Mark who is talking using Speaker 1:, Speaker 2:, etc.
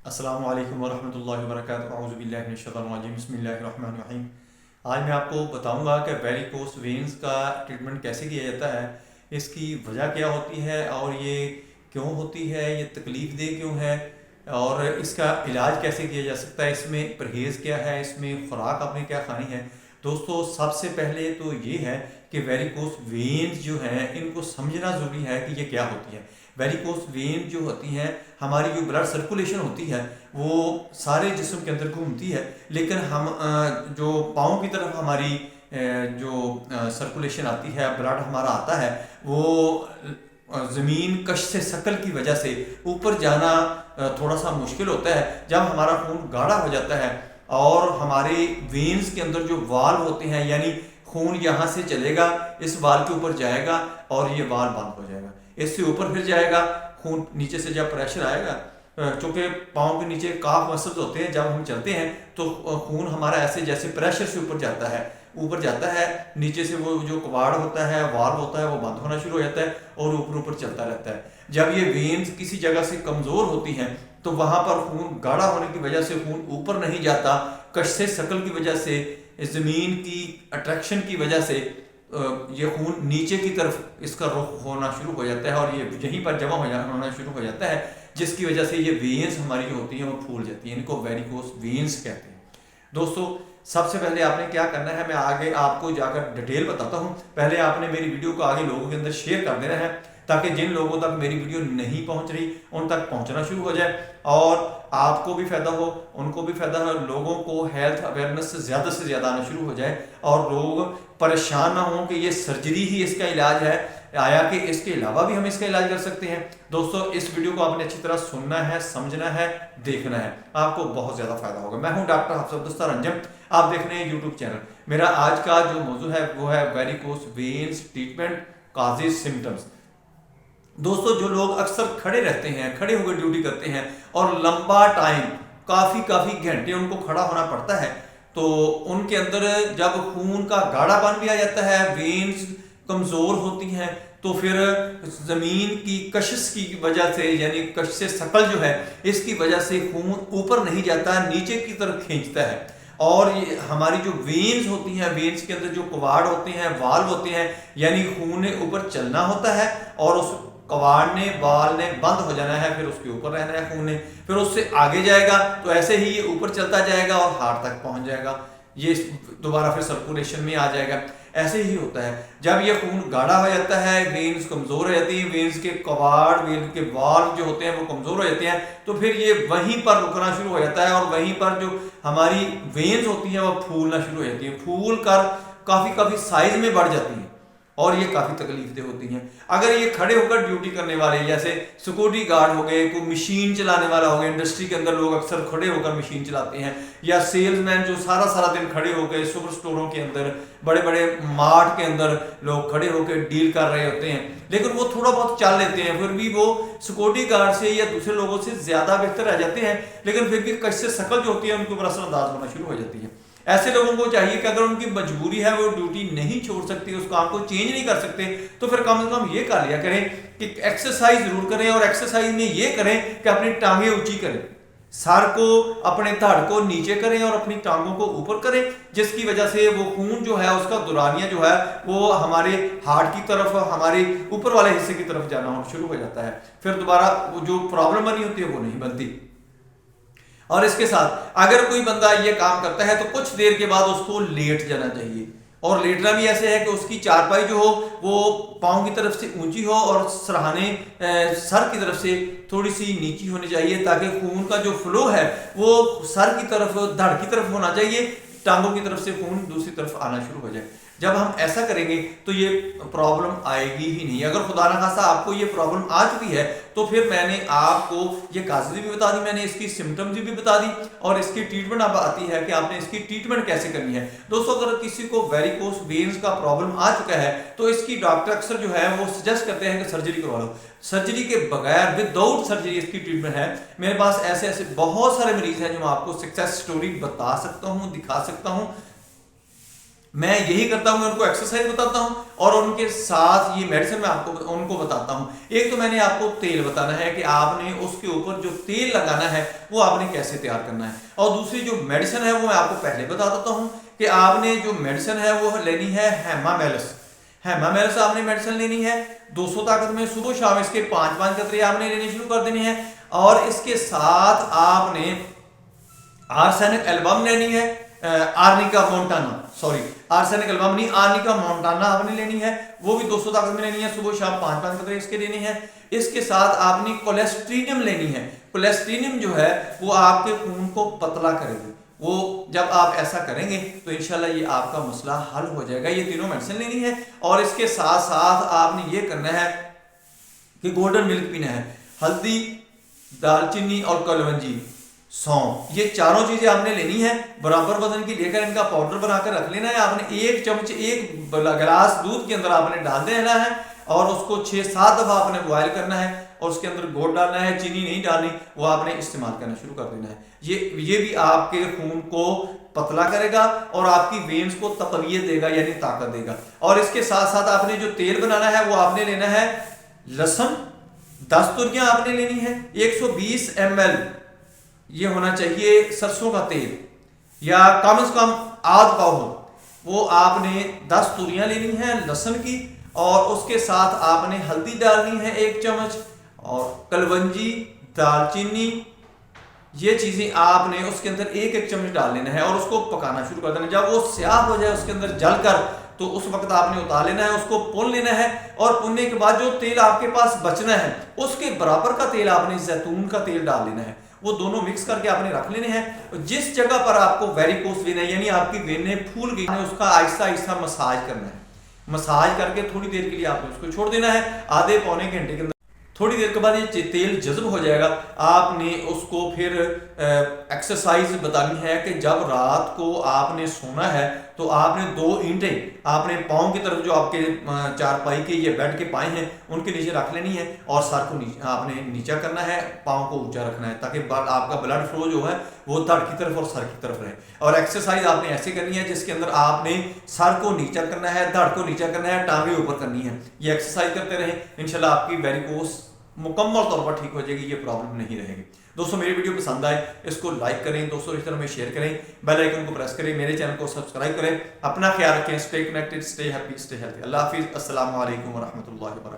Speaker 1: अस्सलामु अलैकुम वरहमतुल्लाहि वबरकातुहू अऊज़ु बिल्लाहि मिनश शैतानिर रजीम बिस्मिल्लाहिर रहमानिर रहीम। आज मैं आपको बताऊंगा कि वेरिकोस वेन्स का ट्रीटमेंट कैसे किया जाता है, इसकी वजह क्या होती है और ये क्यों होती है, ये तकलीफ़ दे क्यों है और इसका इलाज कैसे किया जा सकता है, इसमें परहेज़ क्या है, इसमें ख़ुराक आपने क्या खानी है। दोस्तों सबसे पहले तो ये है कि वेरिकोस वेन्स जो हैं इनको समझना ज़रूरी है कि ये क्या होती है। वेरिकोस वेन जो होती हैं, हमारी जो ब्लड सर्कुलेशन होती है वो सारे जिस्म के अंदर घूमती है, लेकिन हम जो पाँव की तरफ हमारी जो सर्कुलेशन आती है, ब्लड हमारा आता है, वो ज़मीन कश से शकल की वजह से ऊपर जाना थोड़ा सा मुश्किल होता है। जब हमारा खून गाढ़ा हो जाता है और हमारे वेन्स के अंदर जो वाल्व होते हैं, यानी खून यहाँ से चलेगा, इस वाल के ऊपर जाएगा और ये वाल बंद हो जाएगा, इससे ऊपर फिर जाएगा खून, नीचे से जब प्रेशर आएगा, चूँकि पाँव के नीचे काफ मसल्स होते हैं, जब हम चलते हैं तो खून हमारा ऐसे जैसे प्रेशर से ऊपर जाता है, नीचे से वो जो कवाड़ होता है, वाल्व होता है, वो बंद होना शुरू हो जाता है और ऊपर चलता रहता है। जब ये वेन्स किसी जगह से कमज़ोर होती हैं तो वहाँ पर खून गाढ़ा होने की वजह से खून ऊपर नहीं जाता, कश से शकल की वजह से, ज़मीन की अट्रैक्शन की वजह से ये खून नीचे की तरफ इसका रुख होना शुरू हो जाता है और ये यहीं पर जमा होना शुरू हो जाता है, जिसकी वजह से ये वेन्स हमारी जो होती हैं वो फूल जाती हैं। इनको वेरिकोस वेन्स कहते हैं। दोस्तों सबसे पहले आपने क्या करना है, मैं आगे आपको जाकर डिटेल बताता हूँ। पहले आपने मेरी वीडियो को आगे लोगों के अंदर शेयर कर देना है, ताकि जिन लोगों तक मेरी वीडियो नहीं पहुँच रही उन तक पहुँचना शुरू हो जाए और आपको भी फ़ायदा हो, उनको भी फ़ायदा हो, लोगों को हेल्थ अवेयरनेस से ज़्यादा आना शुरू हो जाए और लोग परेशान ना हों कि ये सर्जरी ही इसका इलाज है, आया कि इसके अलावा भी हम इसका इलाज कर सकते हैं। दोस्तों इस वीडियो को आपने अच्छी तरह सुनना है, समझना है, देखना है, आपको बहुत ज़्यादा फायदा होगा। मैं हूं डॉक्टर हफसत दस्तार अंजम, आप देख रहे हैं यूट्यूब चैनल। मेरा आज का जो मौजू है वो है varicose veins treatment causes symptoms. दोस्तों जो लोग अक्सर खड़े रहते हैं, खड़े होकर ड्यूटी करते हैं और लंबा टाइम काफ़ी घंटे उनको खड़ा होना पड़ता है, तो उनके अंदर जब खून का गाढ़ापन भी आ जाता है, वेन्स कमज़ोर होती हैं, तो फिर ज़मीन की कशिश की वजह से, यानी कश से शकल जो है इसकी वजह से खून ऊपर नहीं जाता, नीचे की तरफ खींचता है और ये हमारी जो वेन्स होती हैं, वेन्स के अंदर जो कवाड़ होते हैं, वाल्व होते हैं, यानी खून ने ऊपर चलना होता है और उस कवाड़ ने, वाल ने बंद हो जाना है, फिर उसके ऊपर रहना है खून ने, फिर उससे आगे जाएगा तो ऐसे ही ये ऊपर चलता जाएगा और हार्ट तक पहुंच जाएगा, ये दोबारा फिर सर्कुलेशन में आ जाएगा। ऐसे ही होता है जब ये खून गाढ़ा हो जाता है, वेन्स कमज़ोर हो जाती है, वेन्स के कवाड़, वेन्स के वाल्व जो होते हैं वो कमज़ोर हो जाते हैं, तो फिर ये वहीं पर रुकना शुरू हो जाता है और वहीं पर जो हमारी वेन्स होती हैं वो फूलना शुरू हो जाती है, फूल कर काफ़ी साइज में बढ़ जाती हैं और ये काफ़ी तकलीफदेह होती हैं। अगर ये खड़े होकर ड्यूटी करने वाले, जैसे सिक्योरिटी गार्ड हो गए, कोई मशीन चलाने वाला हो गया, इंडस्ट्री के अंदर लोग अक्सर खड़े होकर मशीन चलाते हैं, या सेल्समैन जो सारा दिन खड़े होकर सुपर स्टोरों के अंदर, बड़े बड़े मार्ट के अंदर लोग खड़े होकर डील कर रहे होते हैं, लेकिन वो थोड़ा बहुत चल लेते हैं, फिर भी वो सिक्योरिटी गार्ड से या दूसरे लोगों से ज़्यादा बेहतर रह जाते हैं, लेकिन फिर भी कश से शकल जो होती है उनके ऊपर असरअंदाज होना शुरू हो जाती है। ऐसे लोगों को चाहिए कि अगर उनकी मजबूरी है, वो ड्यूटी नहीं छोड़ सकते, उस काम को चेंज नहीं कर सकते, तो फिर कम से कम ये कर लिया करें कि एक्सरसाइज जरूर करें और एक्सरसाइज में ये करें कि अपनी टांगें ऊंची करें, सर को, अपने धड़ को नीचे करें और अपनी टांगों को ऊपर करें, जिसकी वजह से वो खून जो है उसका दौरानिया जो है वो हमारे हार्ट की तरफ, हमारे ऊपर वाले हिस्से की तरफ जाना शुरू हो जाता है, फिर दोबारा वो जो प्रॉब्लम बनी होती है वो नहीं बनती। और इसके साथ अगर कोई बंदा ये काम करता है तो कुछ देर के बाद उसको लेट जाना चाहिए, और लेटना भी ऐसे है कि उसकी चारपाई जो हो वो पाँव की तरफ से ऊंची हो और सरहाने सर की तरफ से थोड़ी सी नीची होनी चाहिए, ताकि खून का जो फ्लो है वो सर की तरफ, धड़ की तरफ होना चाहिए, टांगों की तरफ से खून दूसरी तरफ आना शुरू हो जाए। जब हम ऐसा करेंगे तो ये प्रॉब्लम आएगी ही नहीं। अगर खुदा ना खास्ता आपको ये प्रॉब्लम आ चुकी है तो फिर मैंने आपको ये काजेज़ भी बता दी, मैंने इसकी सिम्टम्स भी बता दी और इसकी ट्रीटमेंट अब आती है कि आपने इसकी ट्रीटमेंट कैसे करनी है। दोस्तों अगर किसी को वेरिकोस वेन्स का प्रॉब्लम आ चुका है तो इसकी डॉक्टर अक्सर जो है वो सजेस्ट करते हैं कि सर्जरी करवा लो। सर्जरी के बगैर, विदाउट सर्जरी इसकी ट्रीटमेंट है। मेरे पास ऐसे बहुत सारे मरीज हैं जो मैं आपको सक्सेस स्टोरी बता सकता हूँ, दिखा सकता हूँ। मैं यही करता हूँ, मैं उनको एक्सरसाइज बताता हूँ और उनके साथ ये मेडिसिन मैं आपको उनको बताता हूँ। एक तो मैंने आपको तेल बताना है कि आपने उसके ऊपर जो तेल लगाना है वो आपने कैसे तैयार करना है, और दूसरी जो मेडिसिन है वो मैं आपको पहले बता देता हूँ कि आपने जो मेडिसिन है वो लेनी है हेमामेलिस। हेमामेलिस आपने मेडिसिन लेनी है 200 ताकत में, सुबह शाम इसके 5-5 कतरे आपने लेने शुरू कर देने हैं। और इसके साथ आपने आर्सेनिक एल्बम लेनी है, arnica Montana, sorry arsenic album नहीं, आर्निका मोंटाना आपने लेनी है, वो भी 200 ताकत में लेनी है, सुबह शाम 5-5 कतरे इसके लेने हैं। इसके साथ आपने कोलेस्ट्रीनियम लेनी है। कोलेस्ट्रीनियम जो है वो आपके खून को पतला करेगी। वो जब आप ऐसा करेंगे तो इंशाल्लाह ये आपका मसला हल हो जाएगा। ये तीनों मेडिसिन लेनी है और इसके साथ साथ आपने ये करना है कि गोल्डन मिल्क पीना है, हल्दी, दालचीनी और कलवंजी, सौंफ, ये चारों चीजें आपने लेनी है। बराबर वजन की लेकर इनका पाउडर बनाकर रख लेना है। आपने एक चम्मच एक गिलास दूध के अंदर आपने डाल देना है और उसको 6-7 दफा आपने बॉयल करना है और उसके अंदर गुड़ डालना है, चीनी नहीं डालनी, वो आपने इस्तेमाल करना शुरू कर देना है। ये भी आपके खून को पतला करेगा और आपकी वेन्स को तकवियत देगा, यानी ताकत देगा। और इसके साथ साथ आपने जो तेल बनाना है वो आपने लेना है लहसुन 10 तुरियां आपने लेनी है, 120 ml ये होना चाहिए सरसों का तेल, या कम से कम आध पाव हो, वो आपने 10 तुरियां लेनी है लहसुन की। और उसके साथ आपने हल्दी डालनी है 1 चम्मच, और कलवंजी, दालचीनी, ये चीजें आपने उसके अंदर 1-1 चम्मच डाल लेना है और उसको पकाना शुरू कर देना। जब वो स्याह हो जाए उसके अंदर जलकर, तो उस वक्त आपने उतार लेना है, उसको भून लेना है। और भुनने के बाद जो तेल आपके पास बचना है उसके बराबर का तेल आपने जैतून का तेल डाल लेना है। वो दोनों मिक्स करके आपने रख लेने हैं। जिस जगह पर आपको वेरिकोस वेन है, यानी आपकी वेनें फूल गई है, उसका आहिस्ता आहिस्ता मसाज करना है। मसाज करके थोड़ी देर के लिए आपने उसको छोड़ देना है, आधे पौने घंटे के अंदर। थोड़ी देर के बाद ये तेल जज्ब हो जाएगा। आपने उसको फिर एक्सरसाइज बतानी है कि जब रात को आपने सोना है तो आपने 2 ईंटें आपने पाँव की तरफ, जो आपके चारपाई के ये बेड के पाए हैं उनके नीचे रख लेनी है और सर को आपने नीचा करना है, पाँव को ऊंचा रखना है, ताकि आपका ब्लड फ्लो जो है वो धड़ की तरफ और सर की तरफ रहे। और एक्सरसाइज आपने ऐसे करनी है जिसके अंदर आपने सर को नीचा करना है, धड़ को नीचा करना है, टांगे ऊपर करनी है। ये एक्सरसाइज करते रहें, इंशाल्लाह आपकी वेरिकोस मुकम्मल तौर पर ठीक हो जाएगी, ये प्रॉब्लम नहीं रहेगी। दोस्तों मेरी वीडियो पसंद आए इसको लाइक करें, दोस्तों रिश्तेदारों में शेयर करें, बेल आइकन को प्रेस करें, मेरे चैनल को सब्सक्राइब करें। अपना ख्याल रखें, stay connected, stay happy, stay healthy. अल्लाह हाफिज़, अस्सलाम वालेकुम व रहमतुल्लाहि व बरकातहू।